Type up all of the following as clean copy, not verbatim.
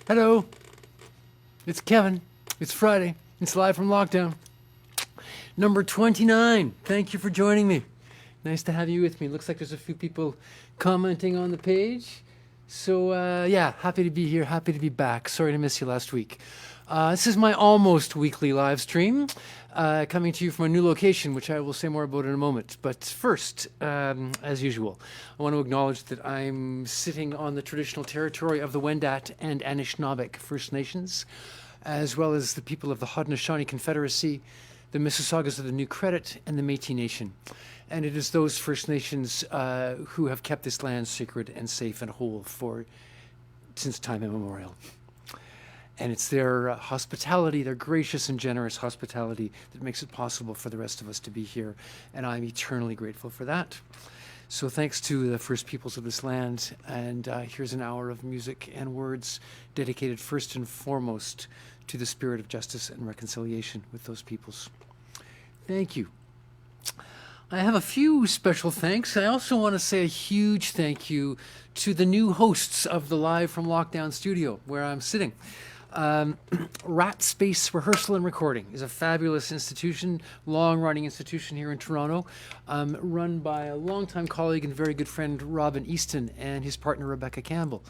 Hello, it's Kevin. It's Friday. It's live from lockdown. Number 29. Thank you for joining me. Nice to have you with me. Looks like there's a few people commenting on the page. So, yeah, happy to be here. Happy to be back. Sorry to miss you last week. This is my almost weekly live stream, coming to you from a new location, which I will say more about in a moment. But first, as usual, I want to acknowledge that I'm sitting on the traditional territory of the Wendat and Anishinaabeg First Nations, as well as the people of the Haudenosaunee Confederacy, the Mississaugas of the New Credit, and the Métis Nation. And it is those First Nations who have kept this land sacred and safe and whole since time immemorial. And it's their hospitality, their gracious and generous hospitality, that makes it possible for the rest of us to be here. And I'm eternally grateful for that. So thanks to the First Peoples of this land. And here's an hour of music and words dedicated first and foremost to the spirit of justice and reconciliation with those peoples. Thank you. I have a few special thanks. I also want to say a huge thank you to the new hosts of the Live from Lockdown studio where I'm sitting. Rat Space Rehearsal and Recording is a fabulous institution, long-running institution here in Toronto, run by a longtime colleague and very good friend, Robin Easton, and his partner, Rebecca Campbell.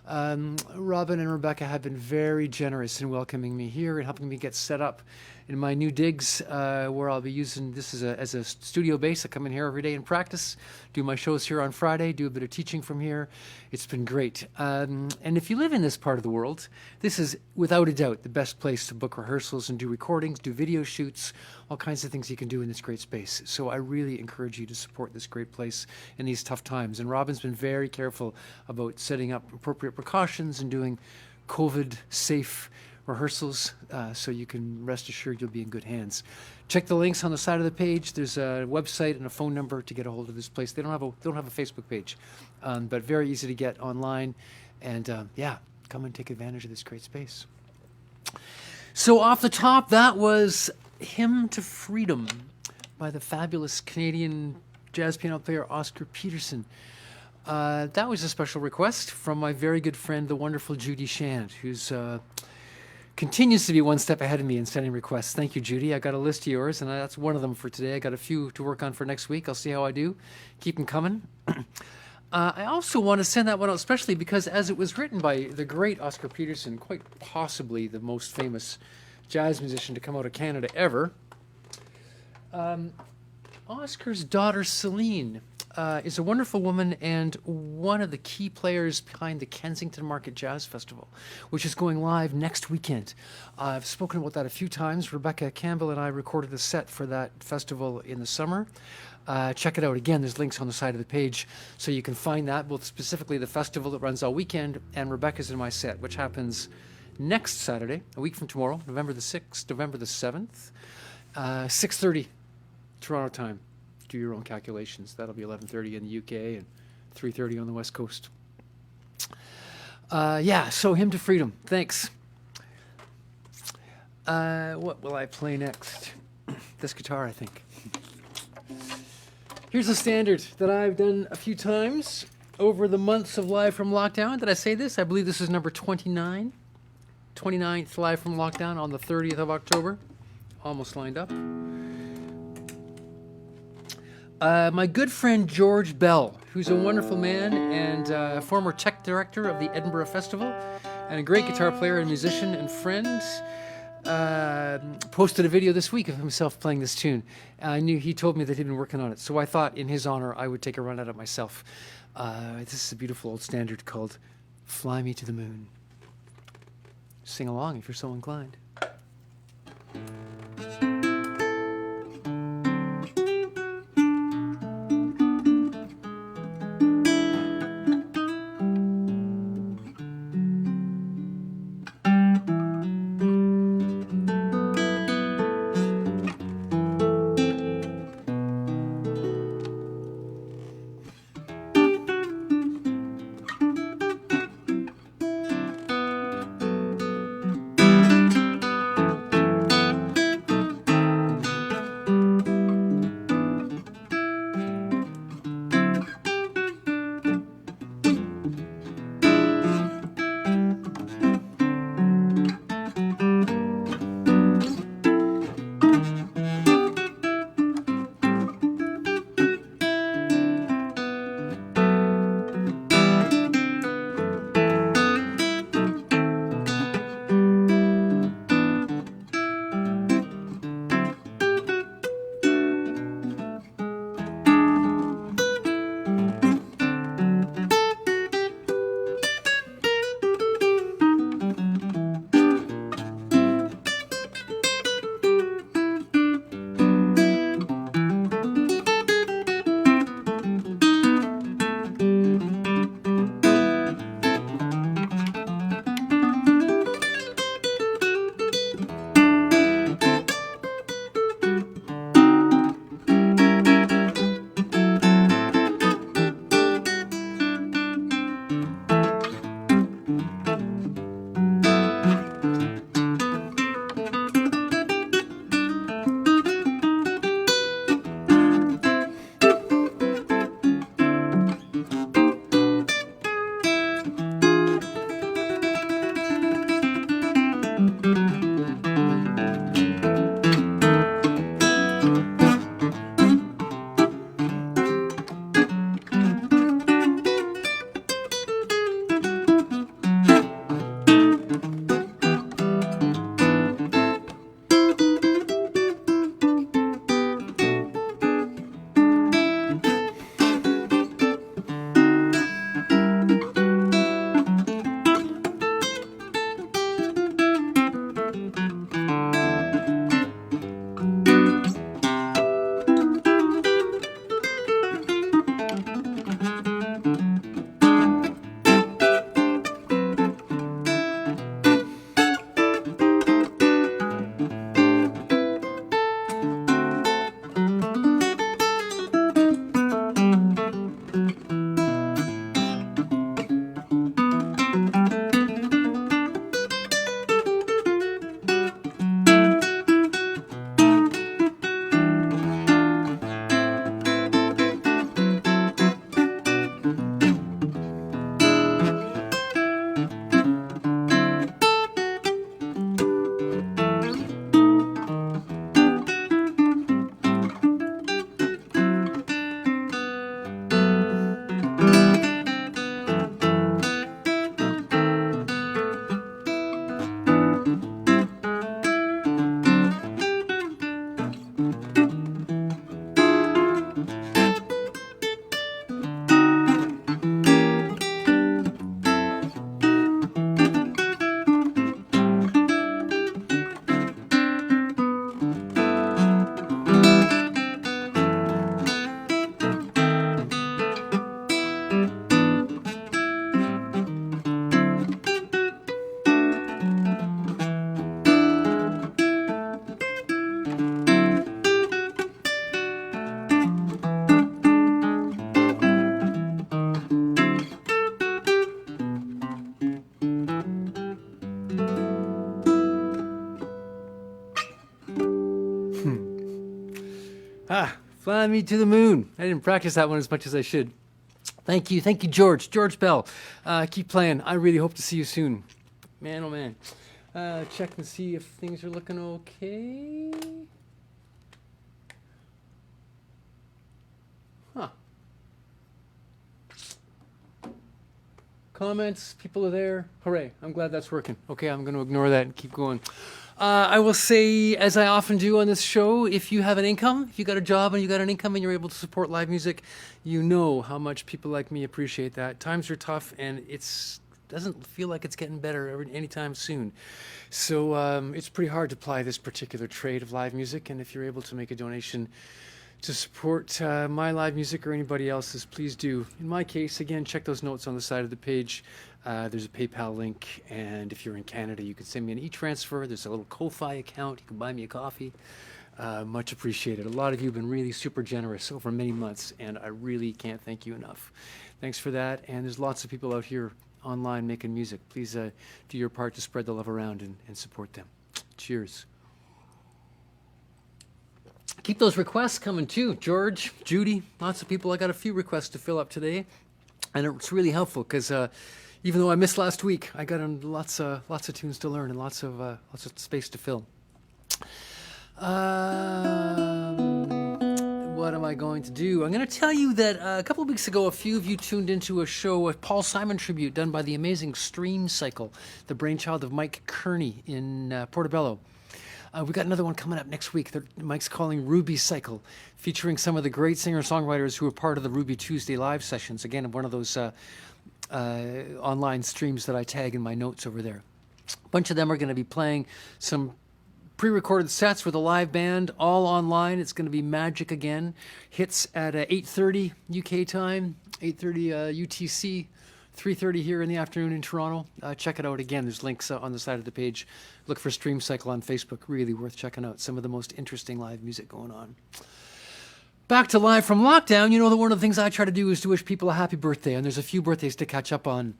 Robin and Rebecca have been very generous in welcoming me here and helping me get set up in my new digs, where I'll be using this as a studio base. I come in here every day and practice, do my shows here on Friday, do a bit of teaching from here. It's been great. And if you live in this part of the world, this is without a doubt the best place to book rehearsals and do recordings, do video shoots, all kinds of things you can do in this great space. So I really encourage you to support this great place in these tough times. And Robin's been very careful about setting up appropriate precautions and doing COVID-safe rehearsals, so you can rest assured you'll be in good hands. Check the links on the side of the page. There's a website and a phone number to get a hold of this place. They don't have a Facebook page, but very easy to get online. And yeah, come and take advantage of this great space. So off the top, that was Hymn to Freedom by the fabulous Canadian jazz piano player Oscar Peterson. That was a special request from my very good friend, the wonderful Judy Shand, who's continues to be one step ahead of me in sending requests. Thank you, Judy. I got a list of yours, and that's one of them for today. I got a few to work on for next week. I'll see how I do. Keep them coming. I also want to send that one out, especially because as it was written by the great Oscar Peterson, quite possibly the most famous jazz musician to come out of Canada ever, Oscar's daughter, Celine, is a wonderful woman and one of the key players behind the Kensington Market Jazz Festival, which is going live next weekend. I've spoken about that a few times. Rebecca Campbell and I recorded a set for that festival in the summer. Check it out. Again, there's links on the side of the page, so you can find that, both specifically the festival that runs all weekend and Rebecca's in my set, which happens next Saturday, a week from tomorrow, November the 6th, November the 7th, 6:30 Toronto time. Do your own calculations. That'll be 11:30 in the UK and 3:30 on the West Coast. Yeah, so Hymn to Freedom. Thanks. What will I play next? This guitar, I think. Here's a standard that I've done a few times over the months of Live from Lockdown. Did I say this? I believe this is number 29. 29th Live from Lockdown on the 30th of October. Almost lined up. My good friend George Bell, who's a wonderful man and former tech director of the Edinburgh Festival, and a great guitar player and musician and friend, posted a video this week of himself playing this tune. He told me that he'd been working on it, so I thought in his honor I would take a run at it myself. This is a beautiful old standard called Fly Me to the Moon. Sing along if you're so inclined. Fly me to the moon. I didn't practice that one as much as I should. Thank you, George Bell. Keep playing. I really hope to see you soon. Man, oh man. Check and see if things are looking okay. Huh. Comments, people are there. Hooray, I'm glad that's working. Okay, I'm going to ignore that and keep going. I will say, as I often do on this show, if you have an income, if you got a job and you got an income and you're able to support live music, you know how much people like me appreciate that. Times are tough and it's doesn't feel like it's getting better anytime soon. So it's pretty hard to ply this particular trade of live music, and if you're able to make a donation to support my live music or anybody else's, please do. In my case, again, check those notes on the side of the page. There's a PayPal link, and if you're in Canada, you can send me an e-transfer. There's a little Ko-Fi account. You can buy me a coffee. Much appreciated. A lot of you have been really super generous over many months, and I really can't thank you enough. Thanks for that, and there's lots of people out here online making music. Please do your part to spread the love around and support them. Cheers. Keep those requests coming too. George, Judy, lots of people. I got a few requests to fill up today, and it's really helpful because even though I missed last week, I got lots of tunes to learn and lots of space to fill. What am I going to do? I'm going to tell you that a couple of weeks ago, a few of you tuned into a show, a Paul Simon tribute done by the amazing Stream Cycle, the brainchild of Mike Kearney in Portobello. We got another one coming up next week that Mike's calling Ruby Cycle, featuring some of the great singer-songwriters who were part of the Ruby Tuesday live sessions. Again, one of those online streams that I tag in my notes over there. A bunch of them are going to be playing some pre-recorded sets with a live band, all online. It's going to be magic again. Hits at 8:30 UK time, 8:30 UTC, 3:30 here in the afternoon in Toronto. Check it out again. There's links on the side of the page. Look for Stream Cycle on Facebook. Really worth checking out. Some of the most interesting live music going on. Back to Live from Lockdown. You know that one of the things I try to do is to wish people a happy birthday, and there's a few birthdays to catch up on.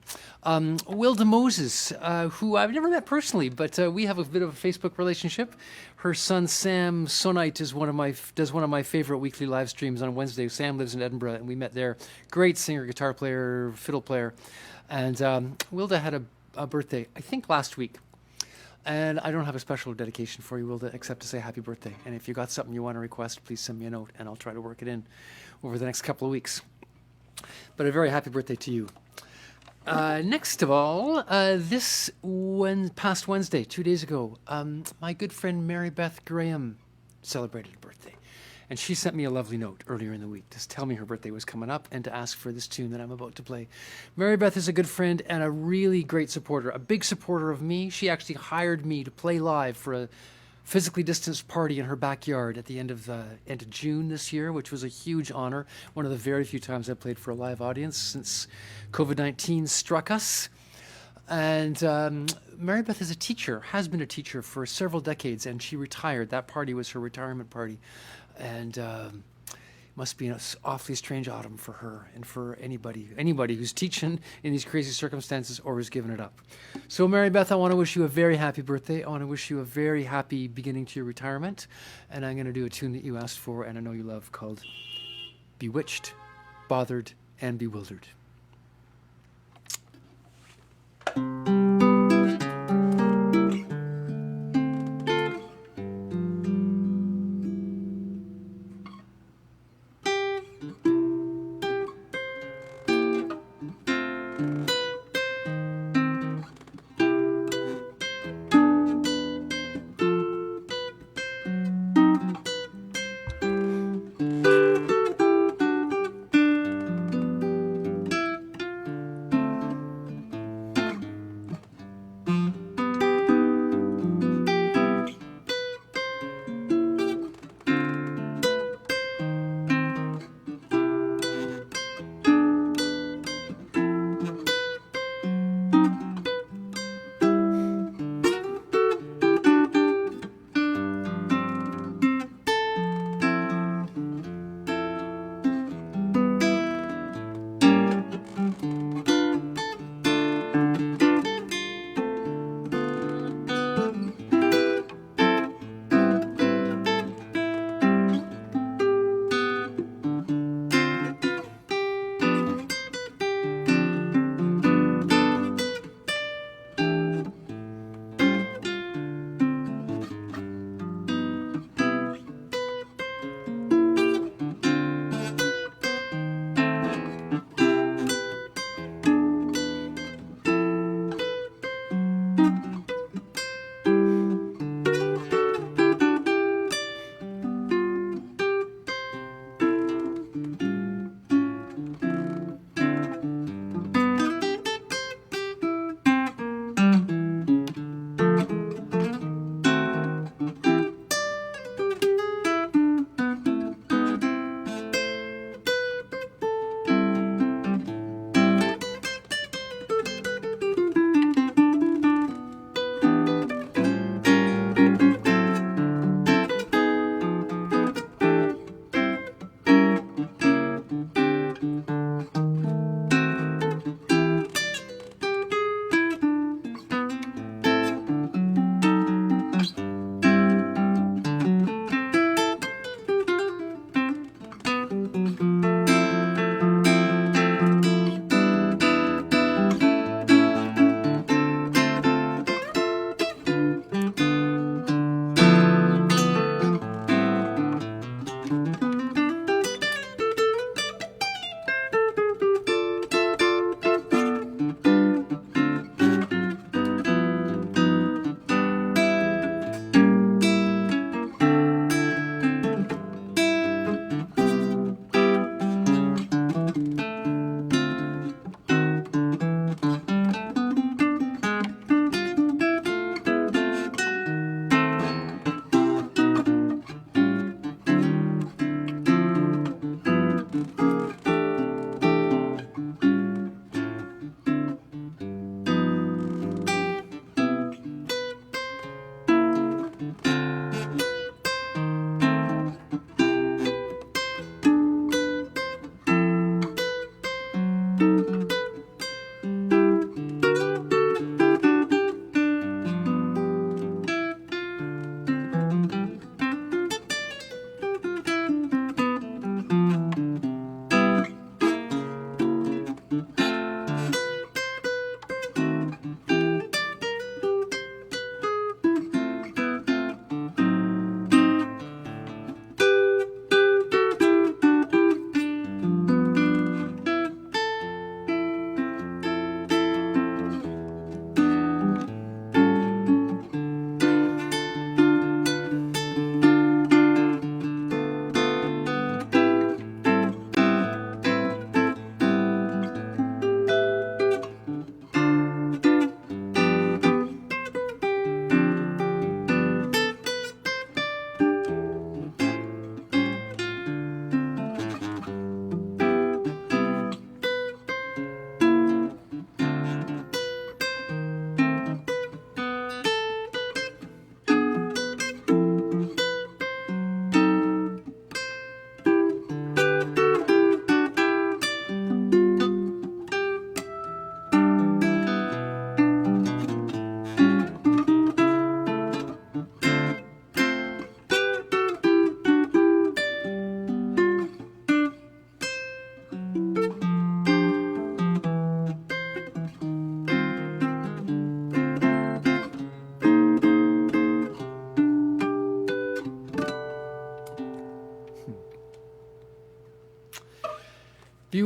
Wilda Moses, who I've never met personally, but we have a bit of a Facebook relationship. Her son Sam Sonite does one of my favorite weekly live streams on Wednesday. Sam lives in Edinburgh, and we met there. Great singer, guitar player, fiddle player, and Wilda had a birthday, I think last week. And I don't have a special dedication for you, Wilda, except to say happy birthday. And if you got something you want to request, please send me a note, and I'll try to work it in over the next couple of weeks. But a very happy birthday to you. Next of all, past Wednesday, 2 days ago, my good friend Mary Beth Graham celebrated a birthday. And she sent me a lovely note earlier in the week to tell me her birthday was coming up and to ask for this tune that I'm about to play. Mary Beth is a good friend and a really great supporter, a big supporter of me. She actually hired me to play live for a physically distanced party in her backyard at the end of June this year, which was a huge honor. One of the very few times I played for a live audience since COVID-19 struck us. And Mary Beth is a teacher, has been a teacher for several decades, and she retired. That party was her retirement party. And must be an awfully strange autumn for her and for anybody who's teaching in these crazy circumstances or who's given it up. So Mary Beth, I want to wish you a very happy birthday. I want to wish you a very happy beginning to your retirement. And I'm going to do a tune that you asked for and I know you love called Bewitched, Bothered, and Bewildered.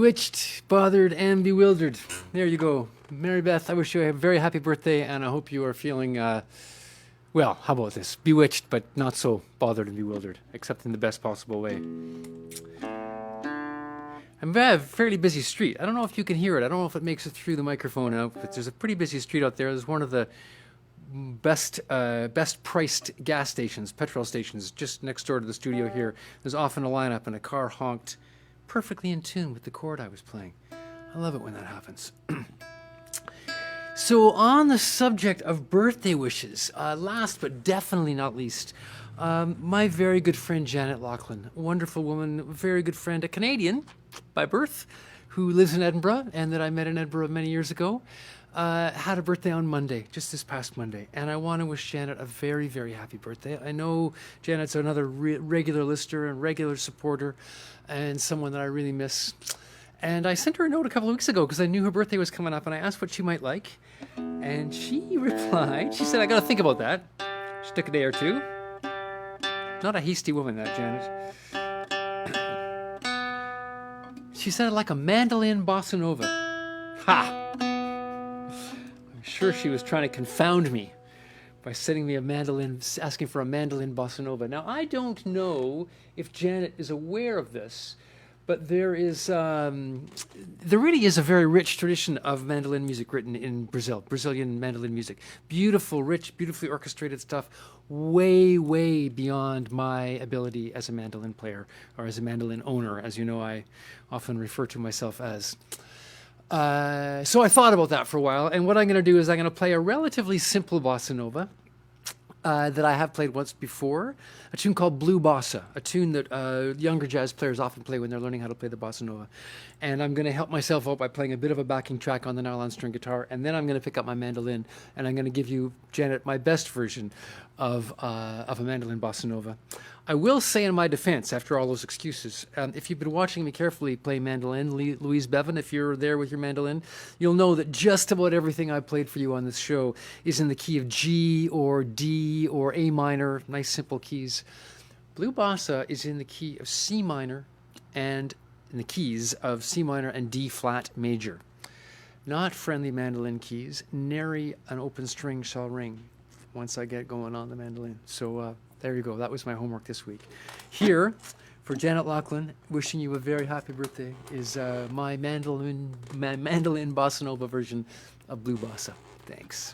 Bewitched, bothered, and bewildered. There you go. Mary Beth, I wish you a very happy birthday, and I hope you are feeling, well, how about this? Bewitched, but not so bothered and bewildered, except in the best possible way. I'm at a fairly busy street. I don't know if you can hear it. I don't know if it makes it through the microphone now, but there's a pretty busy street out there. There's one of the best priced gas stations, petrol stations, just next door to the studio here. There's often a lineup, and a car honked perfectly in tune with the chord I was playing. I love it when that happens. So on the subject of birthday wishes, last but definitely not least, my very good friend Janet Laughlin, a wonderful woman, very good friend, a Canadian by birth, who lives in Edinburgh and that I met in Edinburgh many years ago, had a birthday on Monday, just this past Monday. And I want to wish Janet a very, very happy birthday. I know Janet's another regular listener and regular supporter and someone that I really miss. And I sent her a note a couple of weeks ago because I knew her birthday was coming up, and I asked what she might like. And she replied, she said, I got to think about that. She took a day or two. Not a hasty woman, that Janet. She said, like a mandolin bossa nova. Ha! I'm sure she was trying to confound me by sending me a mandolin, asking for a mandolin bossa nova. Now, I don't know if Janet is aware of this, but there really is a very rich tradition of mandolin music written in Brazil, Brazilian mandolin music. Beautiful, rich, beautifully orchestrated stuff, way, way beyond my ability as a mandolin player or as a mandolin owner, as you know I often refer to myself as. So I thought about that for a while, and what I'm going to do is I'm going to play a relatively simple bossa nova that I have played once before, a tune called Blue Bossa, a tune that younger jazz players often play when they're learning how to play the bossa nova. And I'm going to help myself out by playing a bit of a backing track on the nylon string guitar, and then I'm going to pick up my mandolin, and I'm going to give you, Janet, my best version of a mandolin bossa nova. I will say in my defense, after all those excuses, if you've been watching me carefully play mandolin, Louise Bevan, if you're there with your mandolin, you'll know that just about everything I played for you on this show is in the key of G or D or A minor, nice simple keys. Blue Bossa is in the key of C minor and in the keys of C minor and D flat major. Not friendly mandolin keys, nary an open string shall ring once I get going on the mandolin. So there you go. That was my homework this week. Here, for Janet Laughlin, wishing you a very happy birthday, is my mandolin bossa nova version of Blue Bossa. Thanks.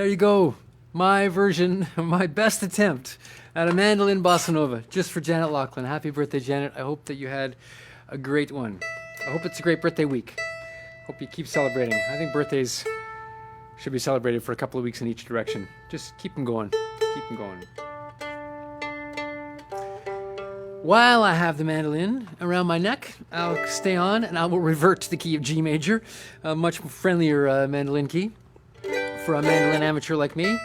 There you go. My version, my best attempt at a mandolin bossa nova, just for Janet Laughlin. Happy birthday, Janet. I hope that you had a great one. I hope it's a great birthday week. Hope you keep celebrating. I think birthdays should be celebrated for a couple of weeks in each direction. Just keep them going. Keep them going. While I have the mandolin around my neck, I'll stay on and I will revert to the key of G major, a much friendlier mandolin key for a mandolin amateur like me.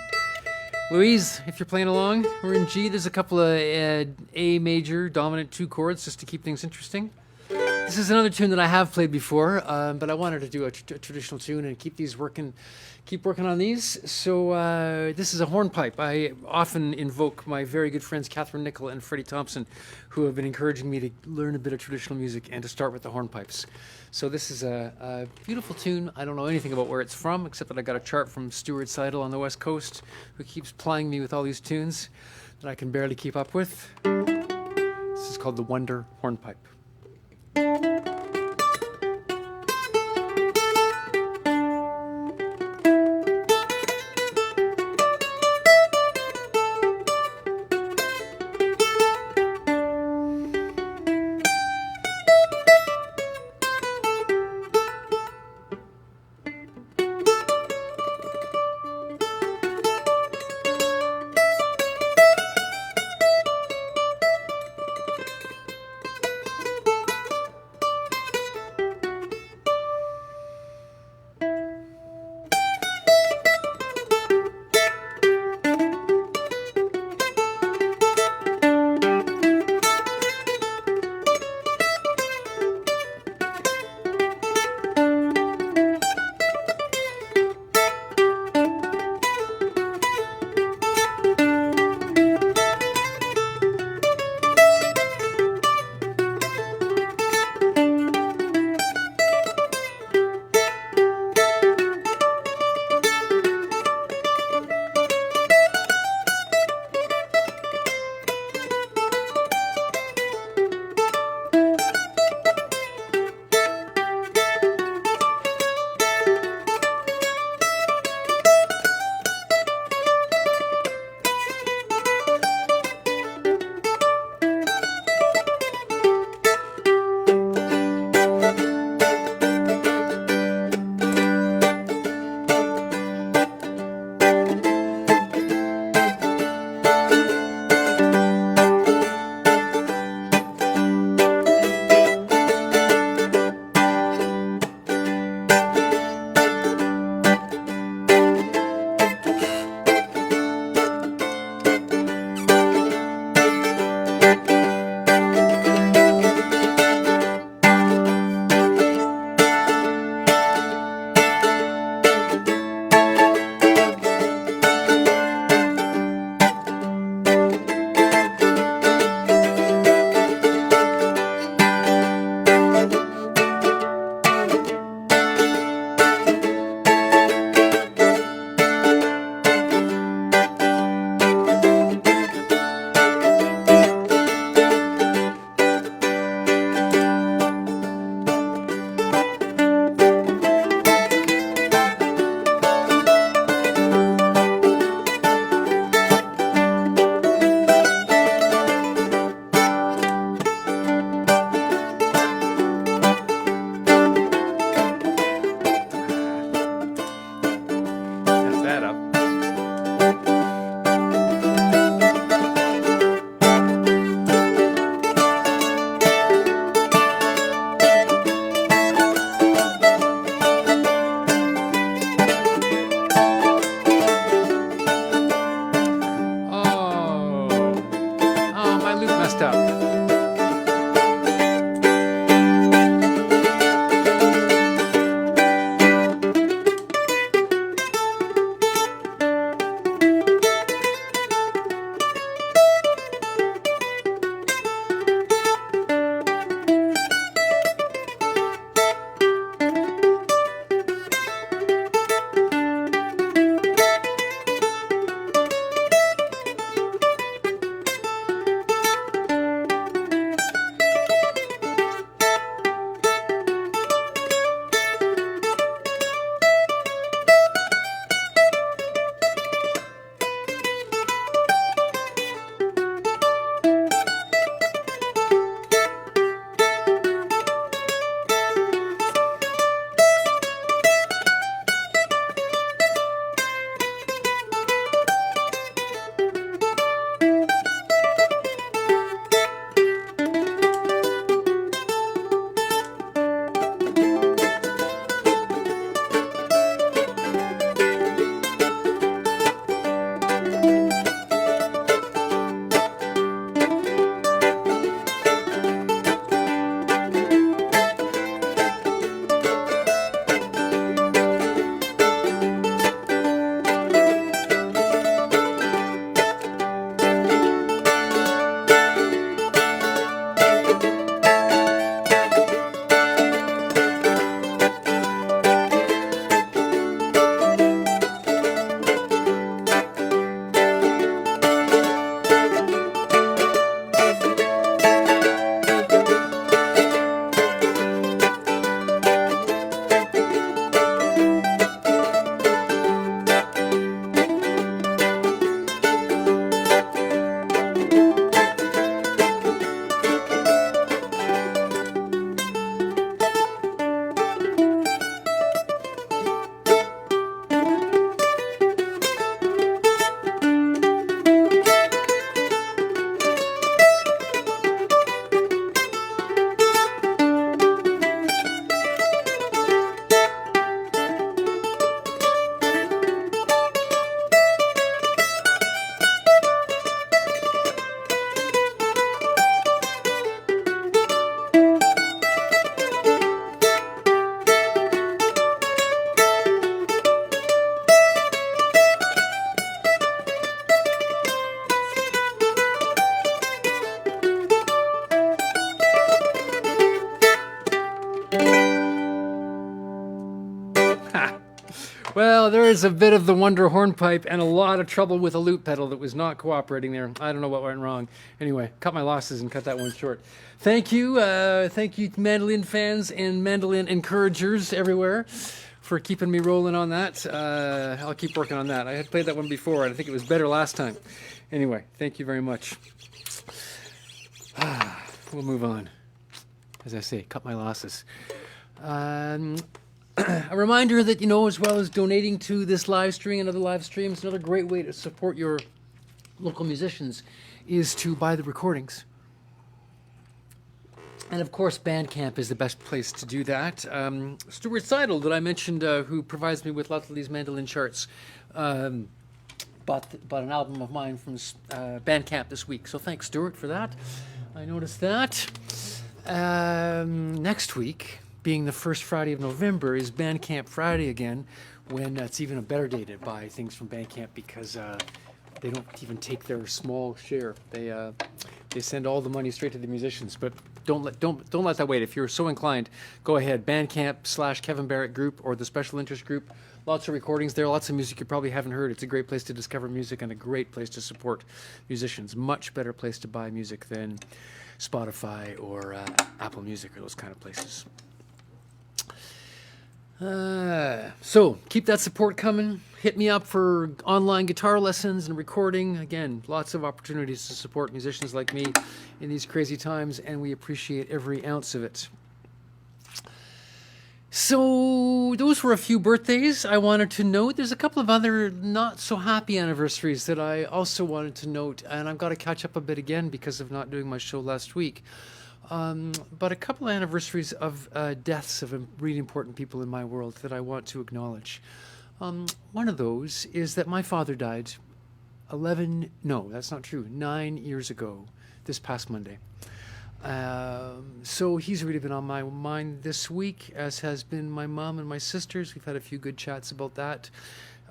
Louise, if you're playing along, we're in G. There's a couple of A major dominant 2 chords just to keep things interesting. This is another tune that I have played before, but I wanted to do a traditional tune and keep working on these. So this is a hornpipe. I often invoke my very good friends Catherine Nicol and Freddie Thompson, who have been encouraging me to learn a bit of traditional music and to start with the hornpipes. So this is a beautiful tune. I don't know anything about where it's from, except that I got a chart from Stuart Seidel on the West Coast, who keeps plying me with all these tunes that I can barely keep up with. This is called the Wonder Hornpipe. Well, there is a bit of the Wonder hornpipe and a lot of trouble with a loop pedal that was not cooperating there. I don't know what went wrong. Anyway, cut my losses and cut that one short. Thank you, mandolin fans and mandolin encouragers everywhere for keeping me rolling on that. I'll keep working on that. I had played that one before, and I think it was better last time. Anyway, thank you very much. We'll move on. As I say, cut my losses. A reminder that, as well as donating to this live stream and other live streams, another great way to support your local musicians is to buy the recordings. And of course, Bandcamp is the best place to do that. Stuart Seidel, that I mentioned, who provides me with lots of these mandolin charts, bought an album of mine from Bandcamp this week. So thanks, Stuart, for that. I noticed that. Next week, being the first Friday of November, is Bandcamp Friday again, when it's even a better day to buy things from Bandcamp because they don't even take their small share. They send all the money straight to the musicians. But don't let that wait. If you're so inclined, go ahead. Bandcamp/Kevin Barrett Group or the Special Interest Group. Lots of recordings there, lots of music you probably haven't heard. It's a great place to discover music and a great place to support musicians. Much better place to buy music than Spotify or Apple Music or those kind of places. So keep that support coming. Hit me up for online guitar lessons and recording. Again, lots of opportunities to support musicians like me in these crazy times, and we appreciate every ounce of it. So those were a few birthdays I wanted to note. There's a couple of other not so happy anniversaries that I also wanted to note, and I've got to catch up a bit again because of not doing my show last week. But a couple of anniversaries of deaths of really important people in my world that I want to acknowledge. One of those is that my father died 9 years ago, this past Monday. So he's really been on my mind this week, as has been my mom and my sisters. We've had a few good chats about that.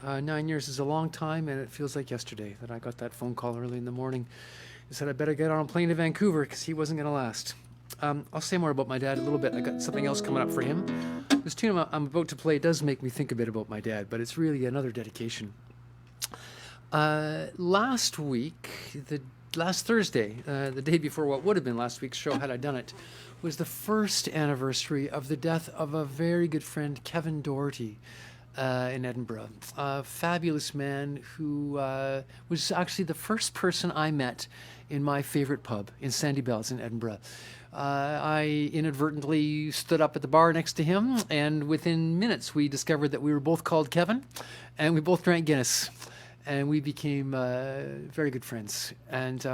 9 years is a long time, and it feels like yesterday that I got that phone call early in the morning. He said I better get on a plane to Vancouver because he wasn't going to last. I'll say more about my dad a little bit. I got something else coming up for him. This tune I'm about to play does make me think a bit about my dad, but it's really another dedication. Last Thursday, the day before what would have been last week's show had I done it, was the first anniversary of the death of a very good friend, Kevin Doherty, in Edinburgh. A fabulous man who was actually the first person I met in my favorite pub in Sandy Bells in Edinburgh. I inadvertently stood up at the bar next to him, and within minutes we discovered that we were both called Kevin, and we both drank Guinness. And we became very good friends. And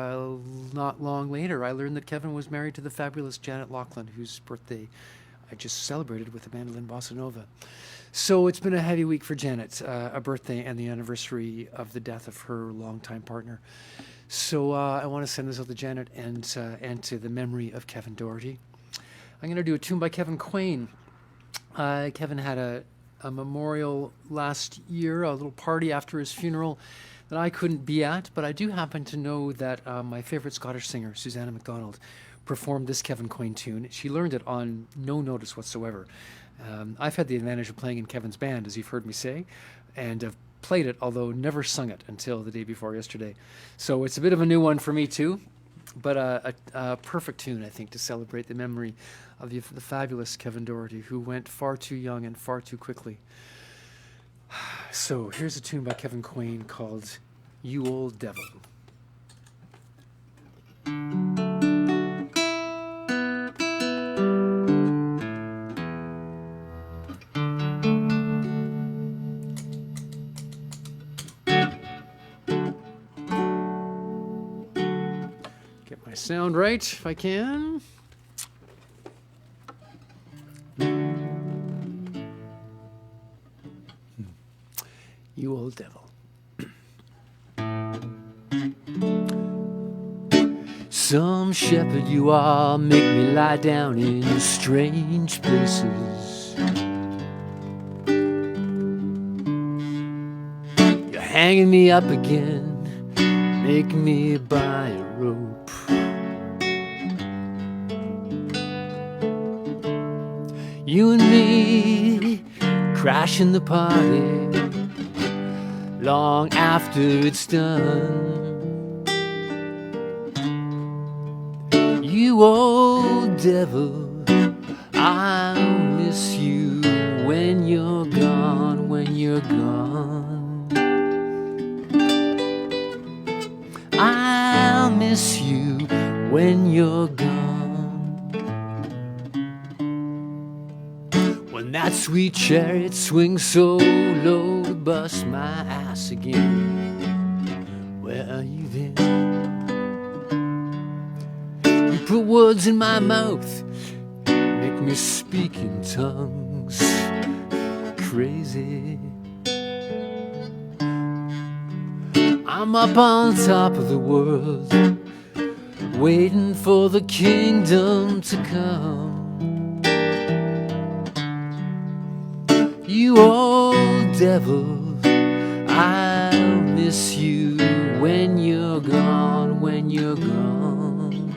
not long later, I learned that Kevin was married to the fabulous Janet Laughlin, whose birthday I just celebrated with the mandolin bossa nova. So it's been a heavy week for Janet, a birthday and the anniversary of the death of her longtime partner. So I want to send this out to Janet and to the memory of Kevin Doherty. I'm going to do a tune by Kevin Quain. Kevin had a memorial last year, a little party after his funeral that I couldn't be at, but I do happen to know that my favorite Scottish singer, Susanna MacDonald, performed this Kevin Quain tune. She learned it on no notice whatsoever. I've had the advantage of playing in Kevin's band, as you've heard me say, and have played it, although never sung it until the day before yesterday. So it's a bit of a new one for me too, but a perfect tune, I think, to celebrate the memory of the fabulous Kevin Doherty, who went far too young and far too quickly. So here's a tune by Kevin Quain called You Old Devil. Get my sound right if I can. You old devil. Some shepherd you are, make me lie down in strange places. You're hanging me up again, making me buy a rope. You and me crashing the party, long after it's done. You old devil, I'll miss you when you're gone, when you're gone. I'll miss you when you're gone. When that sweet chariot swings so low to bust my ass again, where are you then? You put words in my mouth, make me speak in tongues, crazy. I'm up on top of the world, waiting for the kingdom to come. You old devil, I'll miss you when you're gone, when you're gone.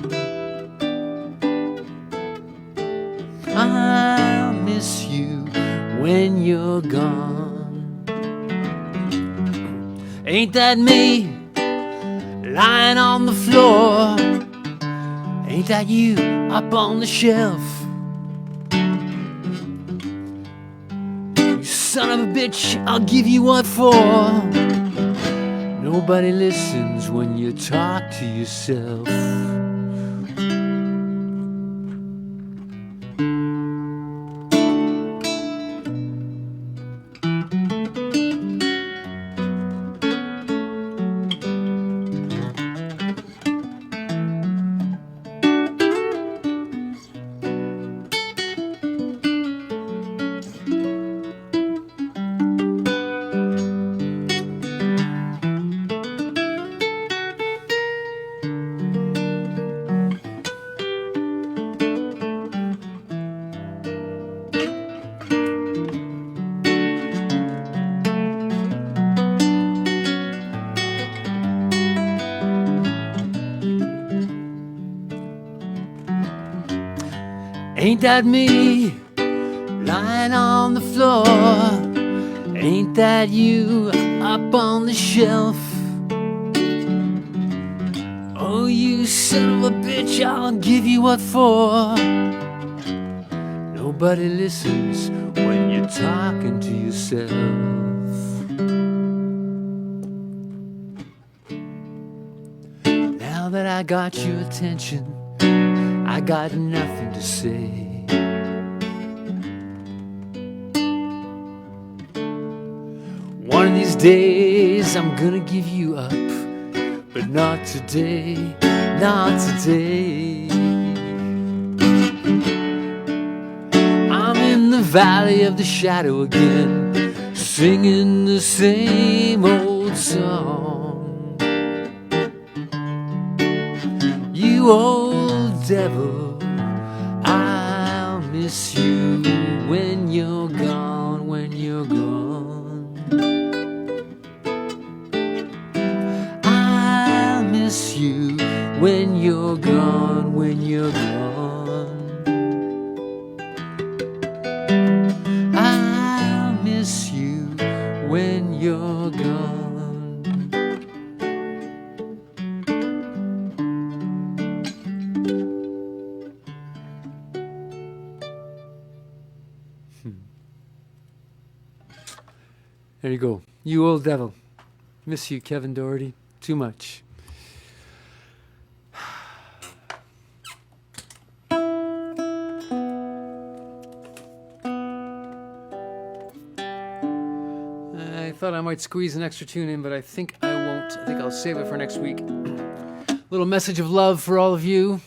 I'll miss you when you're gone. Ain't that me lying on the floor? Ain't that you up on the shelf? You son of a bitch, I'll give you what for. Nobody listens when you talk to yourself. Ain't that me lying on the floor? Ain't that you up on the shelf? Oh, you son of a bitch, I'll give you what for. Nobody listens when you're talking to yourself. Now that I got your attention, I got nothing to say. One of these days I'm gonna give you up, but not today, not today. I'm in the valley of the shadow again, singing the same old song. You old devil, I'll miss you when you're gone, when you're gone. I'll miss you when you're gone, when you're gone. I'll miss you when you're gone. There you go. You old devil. Miss you, Kevin Doherty. Too much. I thought I might squeeze an extra tune in, but I think I won't. I think I'll save it for next week. Little message of love for all of you,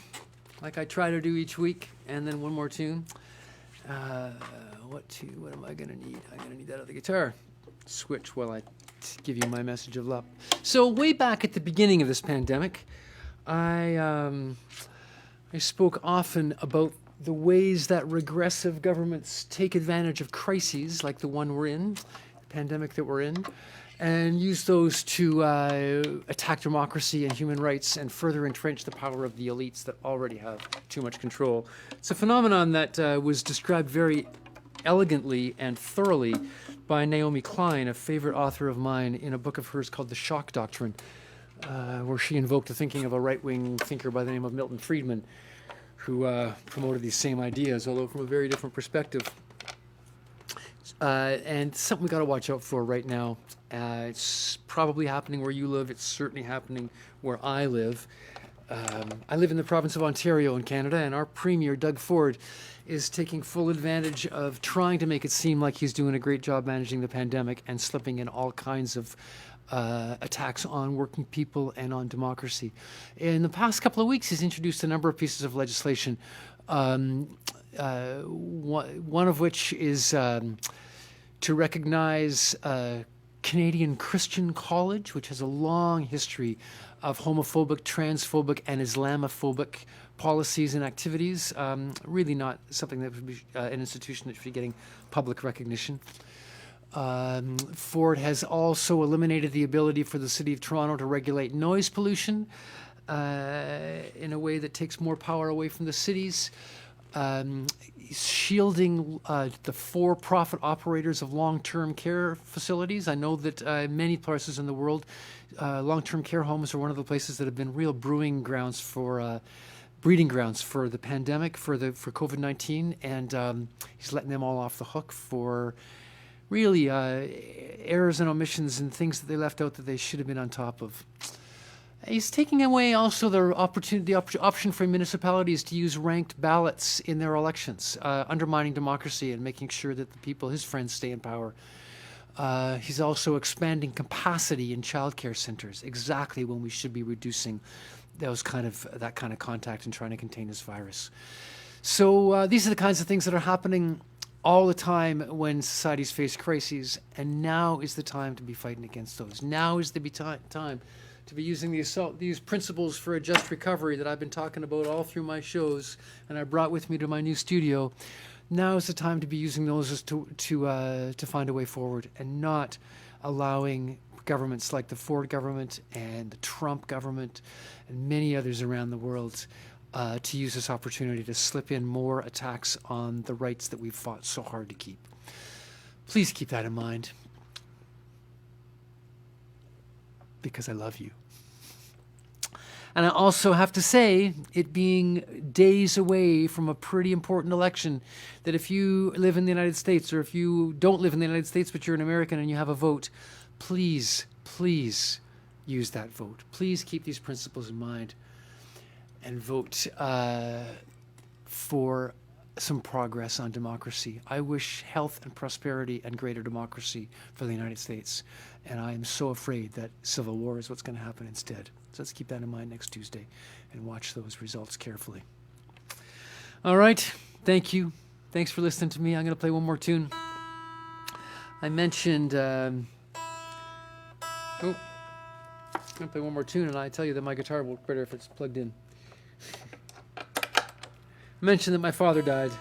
like I try to do each week, and then one more tune. What am I gonna need? I'm gonna need that other guitar. Switch while I give you my message of love. So way back at the beginning of this pandemic, I spoke often about the ways that regressive governments take advantage of crises like the one we're in, the pandemic that we're in, and use those to attack democracy and human rights and further entrench the power of the elites that already have too much control. It's a phenomenon that was described very elegantly and thoroughly by Naomi Klein, a favorite author of mine, in a book of hers called The Shock Doctrine, where she invoked the thinking of a right-wing thinker by the name of Milton Friedman, who promoted these same ideas, although from a very different perspective. And something we got to watch out for right now. It's probably happening where you live. It's certainly happening where I live. I live in the province of Ontario in Canada, and our Premier, Doug Ford, is taking full advantage of trying to make it seem like he's doing a great job managing the pandemic and slipping in all kinds of attacks on working people and on democracy. In the past couple of weeks, he's introduced a number of pieces of legislation, one of which is to recognize Canadian Christian College, which has a long history of homophobic, transphobic, and Islamophobic policies and activities. Really not something that would be an institution that should be getting public recognition. Ford has also eliminated the ability for the City of Toronto to regulate noise pollution in a way that takes more power away from the cities. Shielding the for-profit operators of long-term care facilities. I know that many places in the world, long-term care homes are one of the places that have been real breeding grounds for the pandemic, for COVID-19, and he's letting them all off the hook for really errors and omissions and things that they left out that they should have been on top of. He's taking away also the option for municipalities to use ranked ballots in their elections, undermining democracy and making sure that the people, his friends, stay in power. He's also expanding capacity in childcare centers, exactly when we should be reducing that kind of contact and trying to contain this virus. So these are the kinds of things that are happening all the time when societies face crises, and now is the time to be fighting against those. Now is the time to be using these principles for a just recovery that I've been talking about all through my shows, and I brought with me to my new studio. Now is the time to be using those to find a way forward, and not allowing governments like the Ford government and the Trump government and many others around the world to use this opportunity to slip in more attacks on the rights that we've fought so hard to keep. Please keep that in mind, because I love you. And I also have to say, it being days away from a pretty important election, that if you live in the United States, or if you don't live in the United States but you're an American and you have a vote, please, please use that vote. Please keep these principles in mind and vote for some progress on democracy. I wish health and prosperity and greater democracy for the United States. And I am so afraid that civil war is what's going to happen instead. So let's keep that in mind next Tuesday and watch those results carefully. All right. Thank you. Thanks for listening to me. I'm going to play one more tune. I mentioned... I'm going to play one more tune, and I tell you that my guitar will work better if it's plugged in. I mentioned that my father died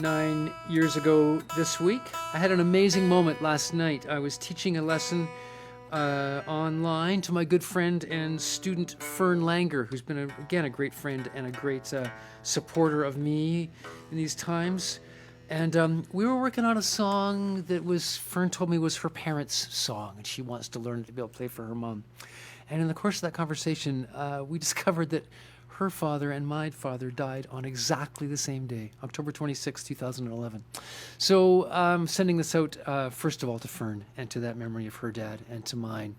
9 years ago this week. I had an amazing moment last night. I was teaching a lesson online to my good friend and student Fern Langer, who's been, again, a great friend and a great supporter of me in these times. And we were working on a song that Fern told me was her parents' song, and she wants to learn it to be able to play for her mom. And in the course of that conversation, we discovered that her father and my father died on exactly the same day, October 26, 2011. So I'm sending this out, first of all, to Fern and to that memory of her dad and to mine.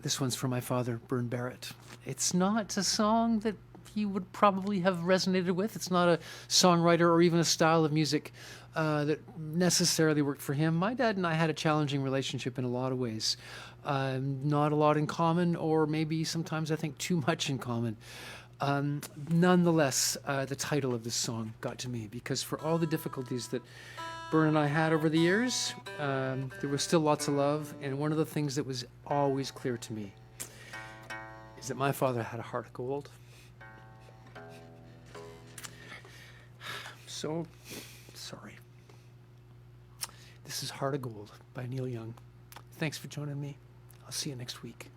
This one's for my father, Bern Barrett. It's not a song that he would probably have resonated with. It's not a songwriter or even a style of music that necessarily worked for him. My dad and I had a challenging relationship in a lot of ways. Not a lot in common, or maybe sometimes I think too much in common. Nonetheless, the title of this song got to me, because for all the difficulties that Bern and I had over the years, there was still lots of love. And one of the things that was always clear to me is that my father had a heart of gold. So sorry. This is Heart of Gold by Neil Young. Thanks for joining me. I'll see you next week.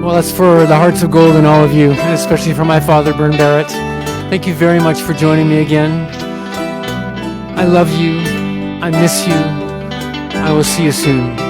Well, that's for the hearts of gold and all of you, and especially for my father, Bern Barrett. Thank you very much for joining me again. I love you. I miss you. I will see you soon.